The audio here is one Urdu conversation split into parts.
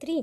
3,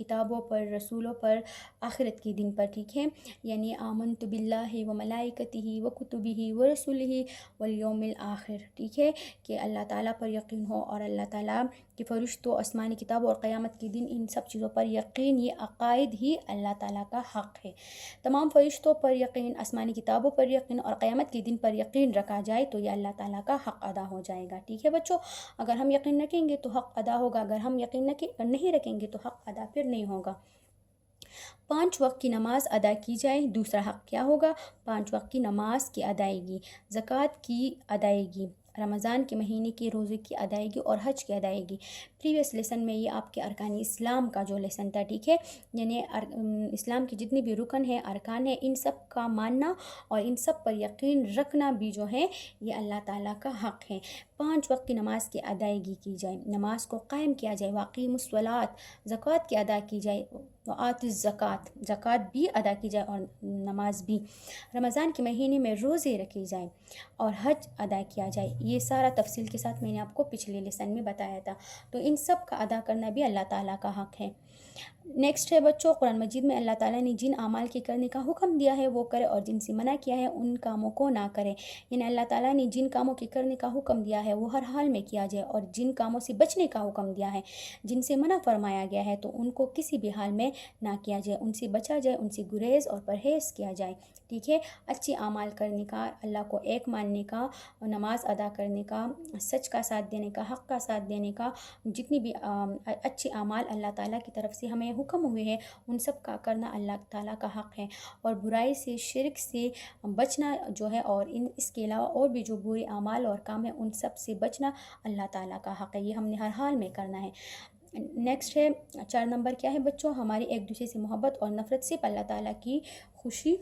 کتابوں پر، رسولوں پر، آخرت کے دن پر، ٹھیک ہے. یعنی آمنت باللہ و ملائکتہ و کتبہ و رسلہ والیوم الآخر، ٹھیک ہے، کہ اللہ تعالیٰ پر یقین ہو اور اللہ تعالیٰ کے فرشتوں، آسمانی کتابوں اور قیامت کے دن، ان سب چیزوں پر یقین. یہ عقائد ہی اللہ تعالیٰ کا حق ہے. تمام فرشتوں پر یقین، آسمانی کتابوں پر یقین اور قیامت کے دن پر یقین رکھا جائے تو یہ اللہ تعالیٰ کا حق ادا ہو جائے گا. ٹھیک ہے بچوں، اگر ہم یقین رکھیں گے تو حق ادا ہوگا، اگر ہم یقین نہیں رکھیں گے تو حق ادا پھر نہیں ہوگا. 5 وقت کی نماز ادا کی جائے. دوسرا حق کیا ہوگا؟ 5 وقت کی نماز کی ادائیگی، زکوٰۃ کی ادائیگی، رمضان کے مہینے کے روزے کی ادائیگی اور حج کی ادائیگی. پریویس لیسن میں یہ آپ کے ارکان اسلام کا جو لیسن تھا، ٹھیک ہے، یعنی اسلام کی جتنی بھی رکن ہیں، ارکان ہیں، ان سب کا ماننا اور ان سب پر یقین رکھنا بھی جو ہے یہ اللہ تعالیٰ کا حق ہے. 5 وقت کی نماز کی ادائیگی کی جائے، نماز کو قائم کیا جائے، واقیم الصلاۃ، زکوٰۃ کی ادا کی جائے، وآت الزکوٰۃ، زکوٰۃ بھی ادا کی جائے اور نماز بھی. رمضان کے مہینے میں روزے رکھے جائیں اور حج ادا کیا جائے. یہ سارا تفصیل کے ساتھ میں نے آپ کو پچھلے لیسن میں بتایا تھا. تو ان سب کا ادا کرنا بھی اللہ تعالیٰ کا حق ہے. نیکسٹ ہے بچوں، قرآن مجید میں اللہ تعالیٰ نے جن اعمال کے کرنے کا حکم دیا ہے وہ کرے اور جن سے منع کیا ہے ان کاموں کو نہ کرے. یعنی اللہ تعالیٰ نے جن کاموں کے کرنے کا حکم دیا ہے وہ ہر حال میں کیا جائے، اور جن کاموں سے بچنے کا حکم دیا ہے، جن سے منع فرمایا گیا ہے، تو ان کو کسی بھی حال میں نہ کیا جائے، ان سے بچا جائے، ان سے گریز اور پرہیز کیا جائے. ٹھیک ہے، اچھی اعمال کرنے کا، اللہ کو ایک ماننے کا، نماز ادا کرنے کا، سچ کا ساتھ دینے کا، حق کا ساتھ دینے کا، جتنی بھی اچھے اعمال اللہ تعالیٰ کی طرف سے ہمیں حکم ہوئے ہیں ان سب کا کرنا اللہ تعالیٰ کا حق ہے. اور برائی سے، شرک سے بچنا جو ہے، اور اس کے علاوہ اور بھی جو برے اعمال اور کام ہیں ان سب سے بچنا اللہ تعالیٰ کا حق ہے. یہ ہم نے ہر حال میں کرنا ہے. نیکسٹ ہے 4 نمبر کیا ہے بچوں؟ ہماری ایک دوسرے سے محبت اور نفرت صرف اللہ تعالیٰ کی خوشی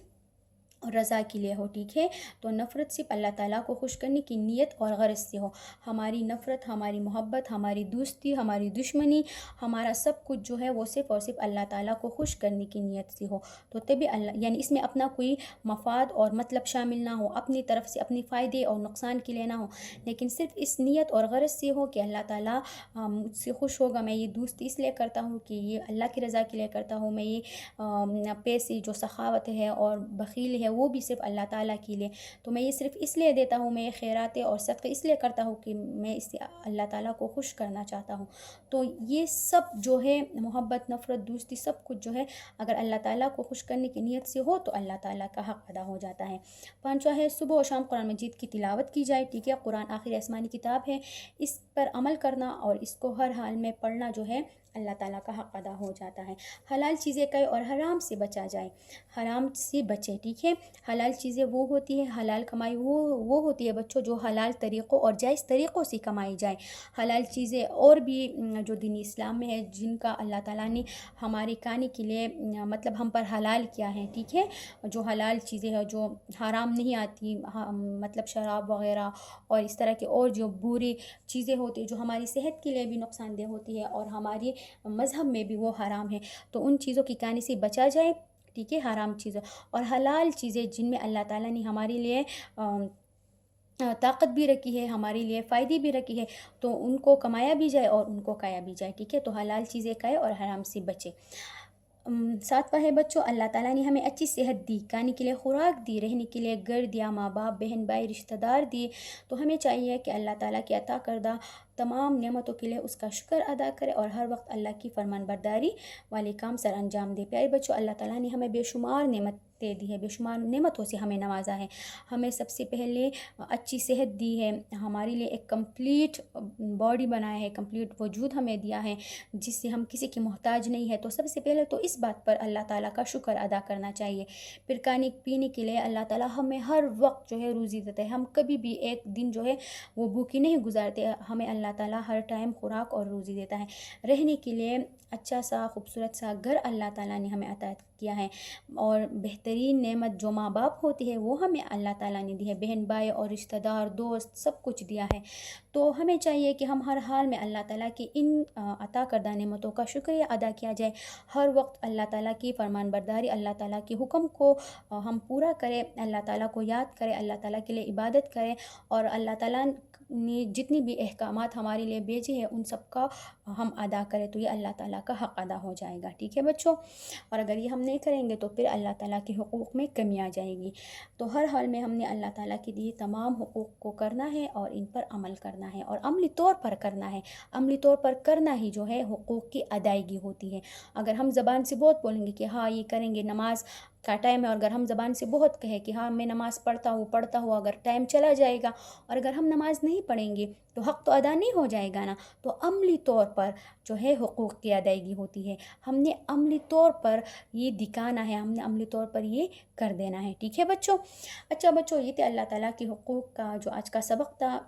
اور رضا کے لیے ہو. ٹھیک ہے، تو نفرت صرف اللہ تعالیٰ کو خوش کرنے کی نیت اور غرض سے ہو. ہماری نفرت، ہماری محبت، ہماری دوستی، ہماری دشمنی، ہمارا سب کچھ جو ہے وہ صرف اور صرف اللہ تعالیٰ کو خوش کرنے کی نیت سے ہو. تو تبھی اللہ، یعنی اس میں اپنا کوئی مفاد اور مطلب شامل نہ ہو، اپنی طرف سے اپنی فائدے اور نقصان کے لیے نہ ہو، لیکن صرف اس نیت اور غرض سے ہو کہ اللہ تعالیٰ مجھ سے خوش ہوگا. میں یہ دوستی اس لیے کرتا ہوں کہ یہ اللہ کی رضا کے لیے کرتا ہوں. میں یہ پیسے جو سخاوت ہے اور بخیل ہے وہ بھی صرف اللہ تعالیٰ کے لیے. تو میں یہ صرف اس لیے دیتا ہوں، میں یہ خیرات اور صدقے اس لیے کرتا ہوں کہ میں اس سے اللہ تعالیٰ کو خوش کرنا چاہتا ہوں. تو یہ سب جو ہے محبت، نفرت، دوستی، سب کچھ جو ہے اگر اللہ تعالیٰ کو خوش کرنے کی نیت سے ہو تو اللہ تعالیٰ کا حق ادا ہو جاتا ہے. 5واں ہے صبح و شام قرآن مجید کی تلاوت کی جائے. ٹھیک ہے، قرآن آخری آسمانی کتاب ہے، اس پر عمل کرنا اور اس کو ہر حال میں پڑھنا جو ہے اللہ تعالیٰ کا حق ادا ہو جاتا ہے. حلال چیزیں کھائے اور حرام سے بچا جائے، حرام سے بچے. ٹھیک ہے، حلال چیزیں وہ ہوتی ہے، حلال کمائی وہ ہوتی ہے بچوں جو حلال طریقوں اور جائز طریقوں سے کمائی جائے. حلال چیزیں اور بھی جو دین اسلام میں ہے، جن کا اللہ تعالیٰ نے ہمارے کھانے کے لیے مطلب ہم پر حلال کیا ہے. ٹھیک ہے، جو حلال چیزیں ہیں جو حرام نہیں آتی، مطلب شراب وغیرہ اور اس طرح کے اور جو بری چیزیں ہوتی ہیں جو ہماری صحت کے لیے بھی نقصان دہ ہوتی ہے اور ہماری مذہب میں بھی وہ حرام ہے، تو ان چیزوں کی کھانے سے بچا جائے. ٹھیک ہے، حرام چیزیں اور حلال چیزیں جن میں اللہ تعالیٰ نے ہمارے لیے طاقت بھی رکھی ہے، ہمارے لیے فائدے بھی رکھی ہے، تو ان کو کمایا بھی جائے اور ان کو کھایا بھی جائے. ٹھیک ہے، تو حلال چیزیں کھائے اور حرام سے بچے. 7واں ہے بچوں، اللہ تعالیٰ نے ہمیں اچھی صحت دی، کھانے کے لیے خوراک دی، رہنے کے لیے گھر دیا، ماں باپ، بہن بھائی، رشتہ دار دیے. تو ہمیں چاہیے کہ اللہ تعالیٰ کی عطا کردہ تمام نعمتوں کے لیے اس کا شکر ادا کرے اور ہر وقت اللہ کی فرمان برداری والے کام سر انجام دے. پیارے بچوں، اللہ تعالیٰ نے ہمیں بے شمار نعمتیں دی ہے، بے شمار نعمتوں سے ہمیں نوازا ہے. ہمیں سب سے پہلے اچھی صحت دی ہے، ہمارے لیے ایک کمپلیٹ باڈی بنایا ہے، کمپلیٹ وجود ہمیں دیا ہے جس سے ہم کسی کی محتاج نہیں ہے. تو سب سے پہلے تو اس بات پر اللہ تعالیٰ کا شکر ادا کرنا چاہیے. پھر کھانے پینے کے لیے اللہ تعالیٰ ہمیں ہر وقت جو ہے روزی دیتا ہے، ہم کبھی بھی ایک دن جو ہے وہ بھوکے نہیں گزارتے، ہمیں اللہ تعالیٰ ہر ٹائم خوراک اور روزی دیتا ہے. رہنے کے لیے اچھا سا خوبصورت سا گھر اللہ تعالیٰ نے ہمیں عطا کیا ہے، اور بہترین نعمت جو ماں باپ ہوتی ہے وہ ہمیں اللہ تعالیٰ نے دی ہے، بہن بھائی اور رشتہ دار، دوست، سب کچھ دیا ہے. تو ہمیں چاہیے کہ ہم ہر حال میں اللہ تعالیٰ کی ان عطا کردہ نعمتوں کا شکریہ ادا کیا جائے. ہر وقت اللہ تعالیٰ کی فرمان برداری، اللہ تعالیٰ کے حکم کو ہم پورا کریں، اللہ تعالیٰ کو یاد کریں، اللہ تعالیٰ کے لیے عبادت کریں اور اللہ تعالیٰ جتنی بھی احکامات ہمارے لیے بھیجے ہیں ان سب کا ہم ادا کریں تو یہ اللہ تعالیٰ کا حق ادا ہو جائے گا. ٹھیک ہے بچوں. اور اگر یہ ہم نہیں کریں گے تو پھر اللہ تعالیٰ کے حقوق میں کمی آ جائے گی. تو ہر حال میں ہم نے اللہ تعالیٰ کی دی تمام حقوق کو کرنا ہے اور ان پر عمل کرنا ہے، اور عملی طور پر کرنا ہے. عملی طور پر کرنا ہی جو ہے حقوق کی ادائیگی ہوتی ہے. اگر ہم زبان سے بہت بولیں گے کہ ہاں یہ کریں گے، نماز کا ٹائم ہے، اور اگر ہم زبان سے بہت کہیں کہ ہاں میں نماز پڑھتا ہوں، اگر ٹائم چلا جائے گا اور اگر ہم نماز نہیں پڑھیں گے تو حق تو ادا نہیں ہو جائے گا نا. تو عملی طور پر جو ہے حقوق کی ادائیگی ہوتی ہے. ہم نے عملی طور پر یہ دکھانا ہے، ہم نے عملی طور پر یہ کر دینا ہے. ٹھیک ہے بچوں. اچھا بچوں، یہ تھے اللہ تعالیٰ کی حقوق کا جو آج کا سبق تھا.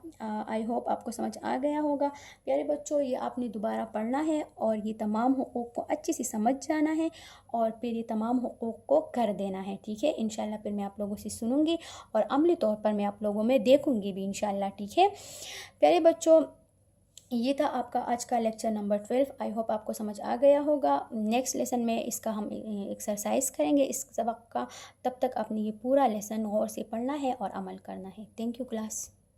آئی ہوپ آپ کو سمجھ آ گیا ہوگا. پیارے بچوں، یہ آپ نے دوبارہ پڑھنا ہے اور یہ تمام حقوق کو اچھے سے سمجھ جانا ہے اور پھر یہ تمام حقوق کو کر دینا ہے. ٹھیک ہے. انشاءاللہ پھر میں آپ لوگوں سے سنوں گی اور عملی طور پر میں آپ لوگوں میں دیکھوں گی بھی انشاءاللہ. ٹھیک ہے. پیارے بچوں، یہ تھا آپ کا آج کا لیکچر نمبر 12. آئی ہوپ آپ کو سمجھ آ گیا ہوگا. نیکسٹ لیسن میں اس کا ہم ایکسرسائز کریں گے اس سبق کا. تب تک اپنی یہ پورا لیسن غور سے پڑھنا ہے اور عمل کرنا ہے. Thank you class.